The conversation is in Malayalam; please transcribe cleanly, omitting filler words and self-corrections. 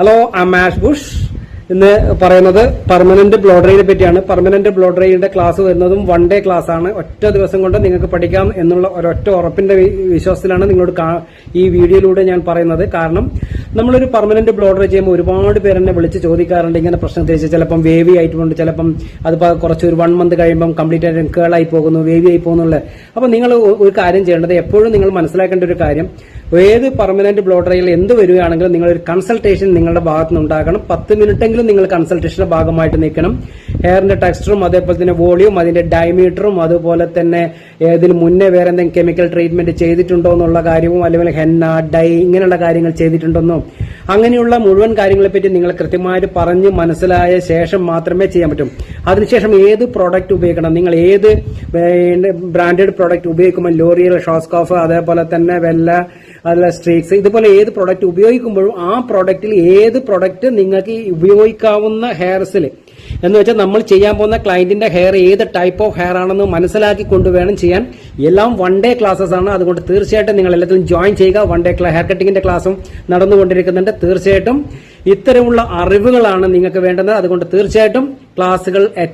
Hello, I am ash Bush. ഇന്ന് പറയുന്നത് പെർമനന്റ് ബ്ലോ ഡ്രൈയെ പറ്റിയാണ്. പെർമനന്റ് ബ്ലോ ഡ്രൈയുടെ ക്ലാസ് വരുന്നതും 1 ഡേ ക്ലാസ് ആണ്. ഒറ്റ ദിവസം കൊണ്ട് നിങ്ങൾക്ക് പഠിക്കാം എന്നുള്ള ഒരൊറ്റ ഉറപ്പിന്റെ വിശ്വാസത്തിലാണ് നിങ്ങളോട് ഈ വീഡിയോയിലൂടെ ഞാൻ പറയുന്നത്. കാരണം നമ്മളൊരു പെർമനന്റ് ബ്ലോ ഡ്രൈ ചെയ്യുമ്പോൾ ഒരുപാട് പേര് എന്നെ വിളിച്ച് ചോദിക്കാറുണ്ട് ഇങ്ങനെ പ്രശ്നം തേച്ച് ചിലപ്പം വേവി ആയിട്ടുണ്ട്, ചിലപ്പം അത് കുറച്ച് ഒരു 1 മന്ത് കഴിയുമ്പം കംപ്ലീറ്റ് ആയിട്ട് കേളായി പോകുന്നു, വേവി ആയി പോകുന്നുള്ളത്. അപ്പൊ നിങ്ങൾ ഒരു കാര്യം ചെയ്യേണ്ടത്, എപ്പോഴും നിങ്ങൾ മനസ്സിലാക്കേണ്ട ഒരു കാര്യം, ഏത് പെർമനന്റ് ബ്ലോ ഡ്രൈയിൽ എന്ത് വരികയാണെങ്കിലും നിങ്ങളൊരു കൺസൾട്ടേഷൻ നിങ്ങളുടെ ഭാഗത്ത് നിന്ന് ഉണ്ടാകണം. 10 മിനിറ്റെങ്കിലും നിങ്ങൾ കൺസൾട്ടേഷന്റെ ഭാഗമായിട്ട് നിൽക്കണം. ഹെയറിന്റെ ടെക്സ്ചറും അതേപോലെ തന്നെ വോളിയും അതിന്റെ ഡയമീറ്ററും അതുപോലെ തന്നെ ഇതിന് മുന്നേ വേറെ എന്തെങ്കിലും കെമിക്കൽ ട്രീറ്റ്മെന്റ് ചെയ്തിട്ടുണ്ടോ എന്നുള്ള കാര്യവും, അല്ലെങ്കിൽ ഹെന്ന, ഡൈ ഇങ്ങനെയുള്ള കാര്യങ്ങൾ ചെയ്തിട്ടുണ്ടെന്നോ അങ്ങനെയുള്ള മുഴുവൻ കാര്യങ്ങളെപ്പറ്റി നിങ്ങൾ കൃത്യമായിട്ട് പറഞ്ഞ് മനസ്സിലായ ശേഷം മാത്രമേ ചെയ്യാൻ പറ്റും. അതിനുശേഷം ഏത് പ്രോഡക്റ്റ് ഉപയോഗിക്കണം, നിങ്ങൾ ഏത് ബ്രാൻഡഡ് പ്രോഡക്റ്റ് ഉപയോഗിക്കുമ്പോൾ, ലോറിയൽ, ഷോസ്കോഫ്, അതേപോലെ തന്നെ വെല്ല, അതുപോലെ സ്ട്രീക്സ്, ഇതുപോലെ ഏത് പ്രൊഡക്റ്റ് ഉപയോഗിക്കുമ്പോഴും ആ പ്രൊഡക്റ്റിൽ ഏത് പ്രൊഡക്റ്റ് നിങ്ങൾക്ക് ഉപയോഗിക്കാവുന്ന ഹെയർസിൽ എന്ന് വെച്ചാൽ നമ്മൾ ചെയ്യാൻ പോകുന്ന ക്ലയന്റിന്റെ ഹെയർ ഏത് ടൈപ്പ് ഓഫ് ഹെയർ ആണെന്ന് മനസ്സിലാക്കിക്കൊണ്ട് വേണം ചെയ്യാൻ. എല്ലാം 1 ഡേ ക്ലാസ്സസ് ആണ്. അതുകൊണ്ട് തീർച്ചയായിട്ടും നിങ്ങൾ എല്ലാത്തിലും ജോയിൻ ചെയ്യുക. 1 ഡേ ഹെയർ കട്ടിങ്ങിന്റെ ക്ലാസ്സും നടന്നുകൊണ്ടിരിക്കുന്നുണ്ട്. തീർച്ചയായിട്ടും ഇത്തരമുള്ള അറിവുകളാണ് നിങ്ങൾക്ക് വേണ്ടത്. അതുകൊണ്ട് തീർച്ചയായിട്ടും ക്ലാസ്സുകൾ